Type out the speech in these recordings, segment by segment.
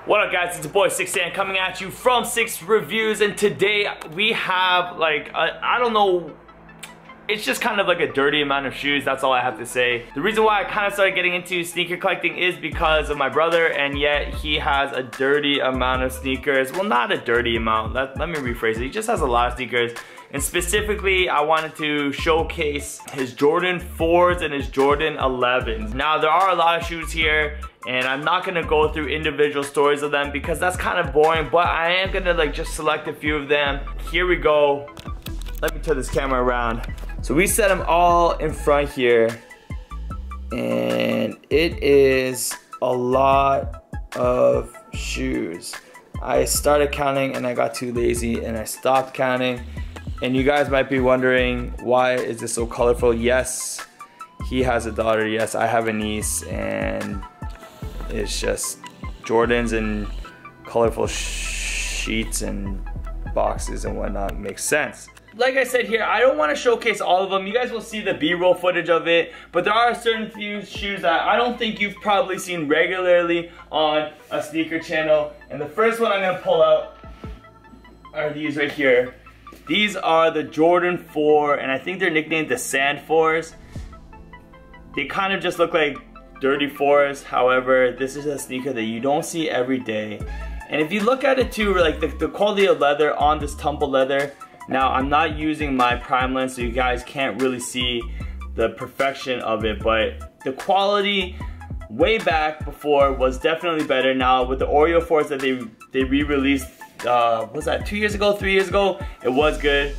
What up guys, it's your boy Sixan coming at you from Six Reviews, and today we have like, I don't know, it's just kind of like a dirty amount of shoes, that's all I have to say. The reason why I kind of started getting into sneaker collecting is because of my brother, and yet he has a dirty amount of sneakers. Well, not a dirty amount, let me rephrase it. He just has a lot of sneakers, and specifically I wanted to showcase his Jordan 4s and his Jordan 11s. Now there are a lot of shoes here, and I'm not gonna go through individual stories of them because that's kind of boring, but I am gonna like just select a few of them. Here we go. Let me turn this camera around. So we set them all in front here, and it is a lot of shoes. I started counting and I got too lazy and I stopped counting. And you guys might be wondering, why is this so colorful? Yes, he has a daughter. Yes, I have a niece, and it's just Jordans and colorful sheets and boxes and whatnot makes sense. Like I said here, I don't want to showcase all of them. You guys will see the B-roll footage of it, but there are certain few shoes that I don't think you've probably seen regularly on a sneaker channel. And the first one I'm going to pull out are these right here. These are the Jordan 4, and I think they're nicknamed the Sand 4s. They kind of just look like dirty 4s. However, this is a sneaker that you don't see every day. And if you look at it too, like the quality of leather on this tumble leather. Now, I'm not using my prime lens, so you guys can't really see the perfection of it, but the quality way back before was definitely better. Now, with the Oreo 4s that they re-released, was that 2 years ago, 3 years ago? It was good,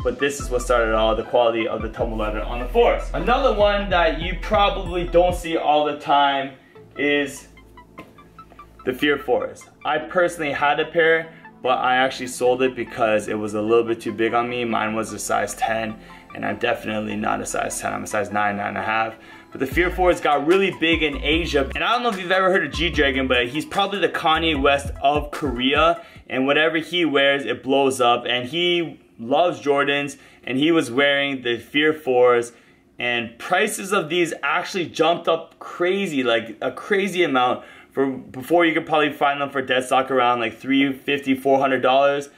but this is what started it all, the quality of the tumble leather on the 4s. Another one that you probably don't see all the time is the Fear 4s. I personally had a pair, but I actually sold it because it was a little bit too big on me. Mine was a size 10, and I'm definitely not a size 10. I'm a size 9, 9.5. But the Fear 4s got really big in Asia. And I don't know if you've ever heard of G-Dragon, but he's probably the Kanye West of Korea. And whatever he wears, it blows up. And he loves Jordans, and he was wearing the Fear 4s. And prices of these actually jumped up crazy, like a crazy amount. Before you could probably find them for dead stock around like $350, $400.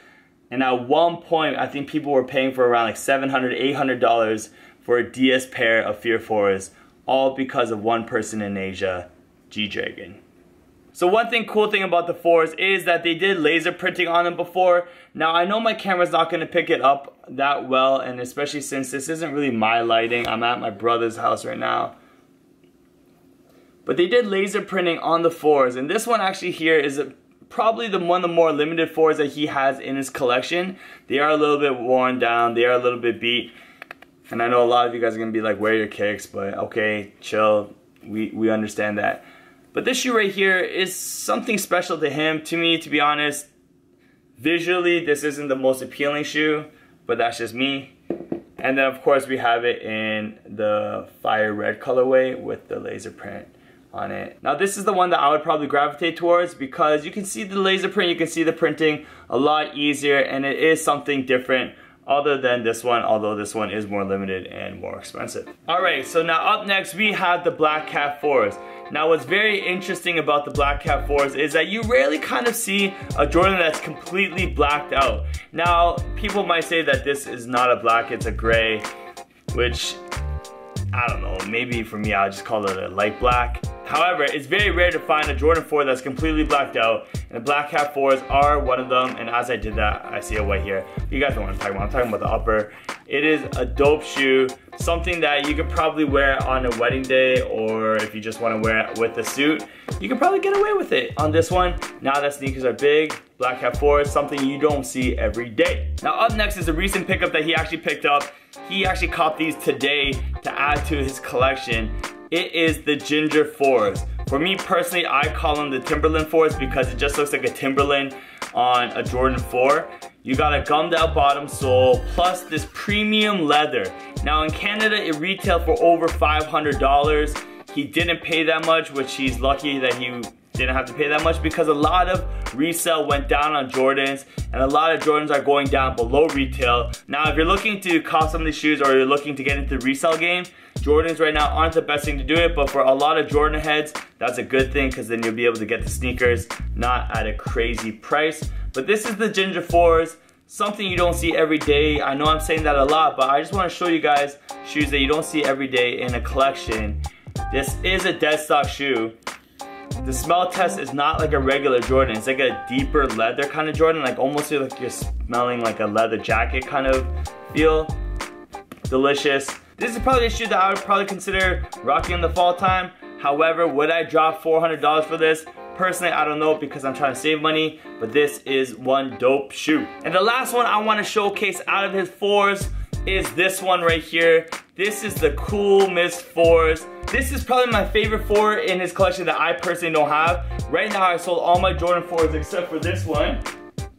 And at one point, I think people were paying for around like $700, $800 for a DS pair of Fear 4s, all because of one person in Asia, G-Dragon. So one cool thing about the 4s is that they did laser printing on them before. Now I know my camera's not gonna pick it up that well, and especially since this isn't really my lighting. I'm at my brother's house right now. But they did laser printing on the 4s, and this one actually here is probably one of the more limited 4s that he has in his collection. They are a little bit worn down, they are a little bit beat, and I know a lot of you guys are going to be like, where are your kicks? But okay, chill, we understand that. But this shoe right here is something special to him. To me, to be honest, visually this isn't the most appealing shoe, but that's just me. And then of course we have it in the fire red colorway with the laser print on it. Now this is the one that I would probably gravitate towards because you can see the laser print, you can see the printing a lot easier, and it is something different other than this one, although this one is more limited and more expensive. Alright, so now up next we have the Black Cat 4s. Now what's very interesting about the Black Cat 4s is that you rarely kind of see a Jordan that's completely blacked out. Now people might say that this is not a black, it's a gray, which I don't know, maybe for me I'll just call it a light black. However, it's very rare to find a Jordan 4 that's completely blacked out, and the Black Cat 4s are one of them, and as I did that, I see a white here. You guys know what I'm talking about. I'm talking about the upper. It is a dope shoe, something that you could probably wear on a wedding day, or if you just want to wear it with a suit, you can probably get away with it on this one. Now that sneakers are big, Black Cat 4 is something you don't see every day. Now up next is a recent pickup that he actually picked up. He actually copped these today to add to his collection. It is the Ginger 4s. For me personally, I call them the Timberland 4s because it just looks like a Timberland on a Jordan 4. You got a gummed out bottom sole, plus this premium leather. Now in Canada, it retailed for over $500. He didn't pay that much, which he's lucky that he didn't have to pay that much because a lot of resale went down on Jordans, and a lot of Jordans are going down below retail. Now if you're looking to cop some of these shoes, or you're looking to get into the resale game, Jordans right now aren't the best thing to do it, but for a lot of Jordan heads, that's a good thing because then you'll be able to get the sneakers not at a crazy price. But this is the Ginger 4s, something you don't see every day. I know I'm saying that a lot, but I just want to show you guys shoes that you don't see every day in a collection. This is a dead stock shoe. The smell test is not like a regular Jordan. It's like a deeper leather kind of Jordan, like almost like you're smelling like a leather jacket kind of feel. Delicious. This is probably a shoe that I would probably consider rocking in the fall time. However, would I drop $400 for this? Personally, I don't know because I'm trying to save money, but this is one dope shoe. And the last one I want to showcase out of his 4s is this one right here. This is the Cool Mist 4s. This is probably my favorite 4 in his collection that I personally don't have. Right now I sold all my Jordan 4s except for this one.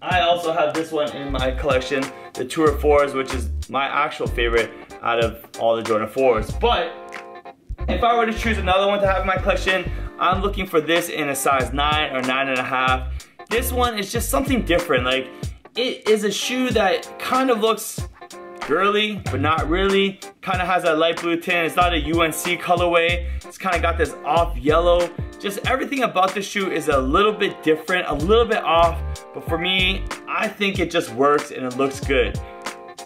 I also have this one in my collection, the Tour 4s, which is my actual favorite out of all the Jordan 4s. But if I were to choose another one to have in my collection, I'm looking for this in a size 9 or 9.5. This one is just something different. Like, it is a shoe that kind of looks girly, but not really. Kind of has that light blue tint. It's not a UNC colorway. It's kind of got this off yellow. Just everything about this shoe is a little bit different, a little bit off. But for me, I think it just works and it looks good.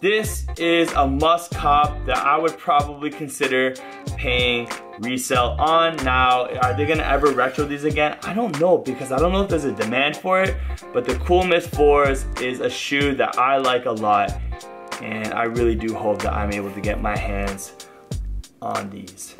This is a must cop that I would probably consider paying resale on. Now, are they gonna ever retro these again? I don't know, because I don't know if there's a demand for it, but the Cool Mist 4s is a shoe that I like a lot, and I really do hope that I'm able to get my hands on these.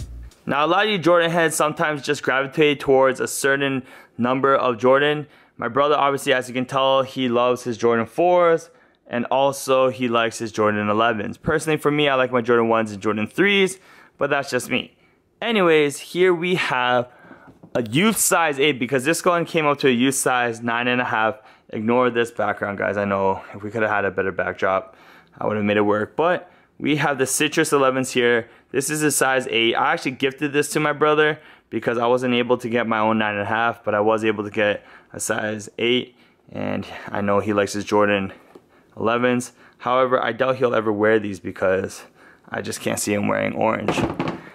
Now, a lot of you Jordan heads sometimes just gravitate towards a certain number of Jordan. My brother, obviously, as you can tell, he loves his Jordan 4s, and also he likes his Jordan 11s. Personally, for me, I like my Jordan 1s and Jordan 3s, but that's just me. Anyways, here we have a youth size 8, because this one came up to a youth size 9.5. Ignore this background, guys. I know if we could have had a better backdrop, I would have made it work. But we have the Citrus 11s here. This is a size 8. I actually gifted this to my brother because I wasn't able to get my own 9.5, but I was able to get a size 8. And I know he likes his Jordan 11s. However, I doubt he'll ever wear these because I just can't see him wearing orange.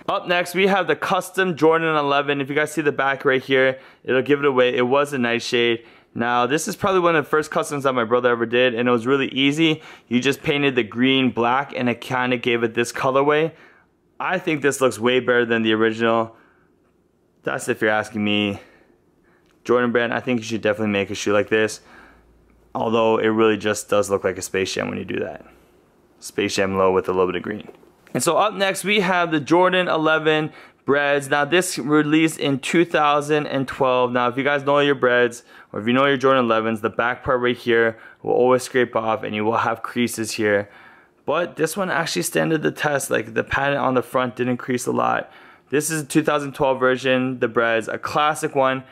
Up next, we have the custom Jordan 11. If you guys see the back right here, it'll give it away. It was a nightshade. Now, this is probably one of the first customs that my brother ever did, and it was really easy. You just painted the green black, and it kind of gave it this colorway. I think this looks way better than the original. That's if you're asking me. Jordan brand, I think you should definitely make a shoe like this. Although it really just does look like a Space Jam when you do that. Space Jam low with a little bit of green. And so up next we have the Jordan 11 breads. Now this released in 2012. Now if you guys know your breads, or if you know your Jordan 11s, the back part right here will always scrape off and you will have creases here. But this one actually standed the test. Like, the pattern on the front didn't crease a lot. This is a 2012 version, the breads, a classic one.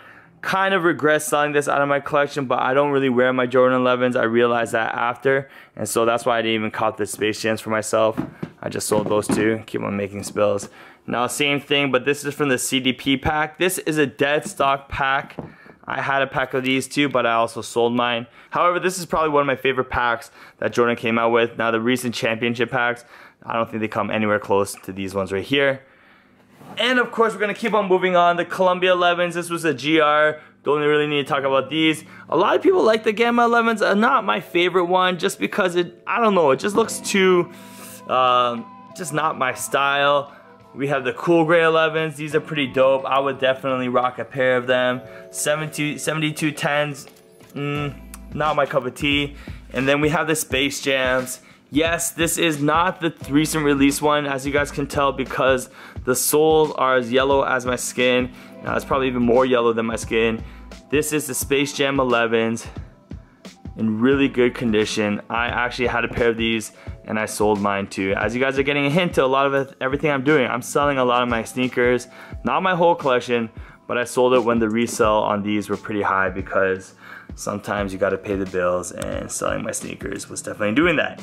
Kind of regret selling this out of my collection, but I don't really wear my Jordan 11s. I realized that after, and so that's why I didn't even cop the Space Jams for myself. I just sold those two, keep on making spills. Now, same thing, but this is from the CDP pack. This is a dead stock pack. I had a pack of these too, but I also sold mine. However, this is probably one of my favorite packs that Jordan came out with. Now, the recent championship packs, I don't think they come anywhere close to these ones right here. And of course, we're going to keep on moving on. The Columbia 11s, this was a GR. Don't really need to talk about these. A lot of people like the Gamma 11s. Not my favorite one, just because it, I don't know, it just looks too, just not my style. We have the Cool Gray 11s. These are pretty dope. I would definitely rock a pair of them. 7210s, not my cup of tea. And then we have the Space Jams. Yes, this is not the recent release one, as you guys can tell, because the soles are as yellow as my skin. Now, it's probably even more yellow than my skin. This is the Space Jam 11s in really good condition. I actually had a pair of these and I sold mine too. As you guys are getting a hint to a lot of everything I'm doing, I'm selling a lot of my sneakers, not my whole collection, but I sold it when the resale on these were pretty high, because sometimes you gotta pay the bills, and selling my sneakers was definitely doing that.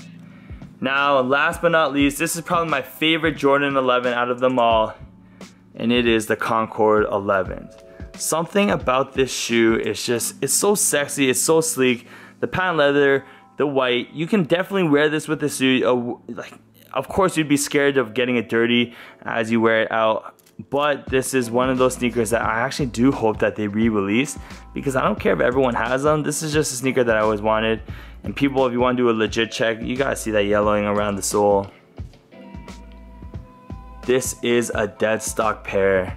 Now, last but not least, this is probably my favorite Jordan 11 out of them all, and it is the Concord 11s. Something about this shoe is just, it's so sexy, it's so sleek. The patent leather, the white, you can definitely wear this with a suit, of course you'd be scared of getting it dirty as you wear it out. But this is one of those sneakers that I actually do hope that they re-release, because I don't care if everyone has them. This is just a sneaker that I always wanted. And people, if you want to do a legit check, you gotta see that yellowing around the sole. This is a dead stock pair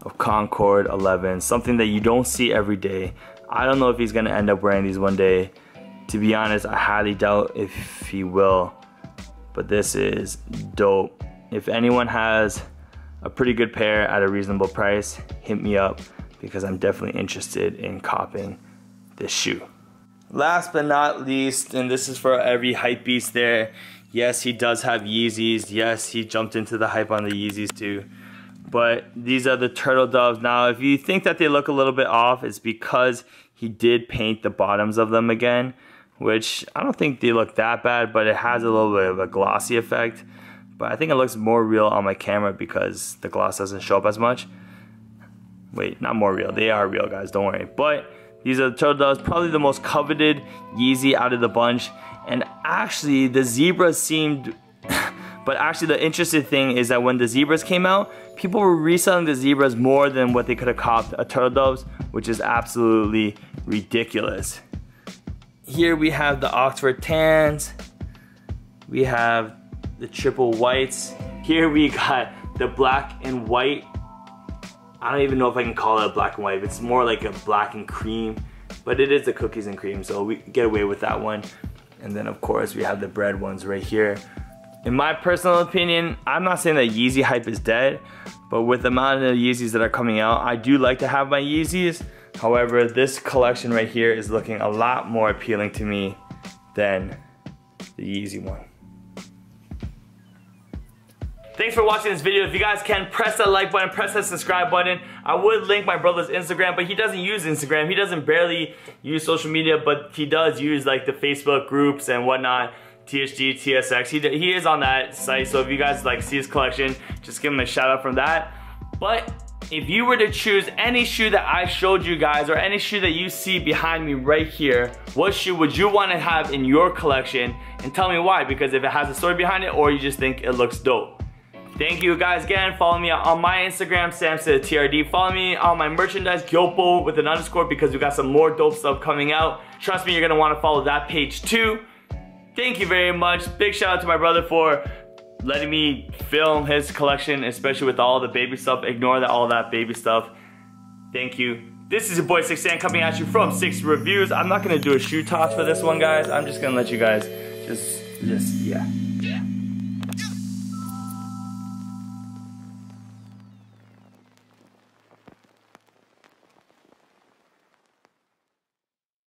of Concord 11, something that you don't see every day. I don't know if he's gonna end up wearing these one day. To be honest, I highly doubt if he will. But this is dope. If anyone has a pretty good pair at a reasonable price, hit me up, because I'm definitely interested in copping this shoe. Last but not least, and this is for every hype beast there, yes, he does have Yeezys. Yes, he jumped into the hype on the Yeezys too. But these are the Turtle Doves. Now, if you think that they look a little bit off, it's because he did paint the bottoms of them again, which I don't think they look that bad, but it has a little bit of a glossy effect. But I think it looks more real on my camera because the gloss doesn't show up as much. Wait, not more real. They are real, guys. Don't worry. But these are the Turtle Doves, probably the most coveted Yeezy out of the bunch. And actually, the Zebras seemed... But actually, the interesting thing is that when the Zebras came out, people were reselling the Zebras more than what they could have copped a Turtle Doves, which is absolutely ridiculous. Here we have the Oxford Tans. We have the triple whites. Here we got the black and white. I don't even know if I can call it a black and white. It's more like a black and cream, but it is the cookies and cream, so we get away with that one. And then of course we have the bread ones right here. In my personal opinion, I'm not saying that Yeezy hype is dead, but with the amount of Yeezys that are coming out, I do like to have my Yeezys. However, this collection right here is looking a lot more appealing to me than the Yeezy one. Thanks for watching this video. If you guys can, press that like button, press that subscribe button. I would link my brother's Instagram, but he doesn't use Instagram. He doesn't barely use social media, but he does use like the Facebook groups and whatnot. THG, TSX, he is on that site, so if you guys like see his collection, just give him a shout out from that. But if you were to choose any shoe that I showed you guys, or any shoe that you see behind me right here, what shoe would you want to have in your collection? And tell me why, because if it has a story behind it, or you just think it looks dope. Thank you guys again. Follow me on my Instagram, SamSaidTRD. Follow me on my merchandise, Gyopo with an underscore, because we got some more dope stuff coming out. Trust me, you're gonna want to follow that page too. Thank you very much. Big shout out to my brother for letting me film his collection, especially with all the baby stuff. Ignore all that baby stuff. Thank you. This is your boy 6San coming at you from 6 Reviews. I'm not gonna do a shoe toss for this one, guys. I'm just gonna let you guys yeah.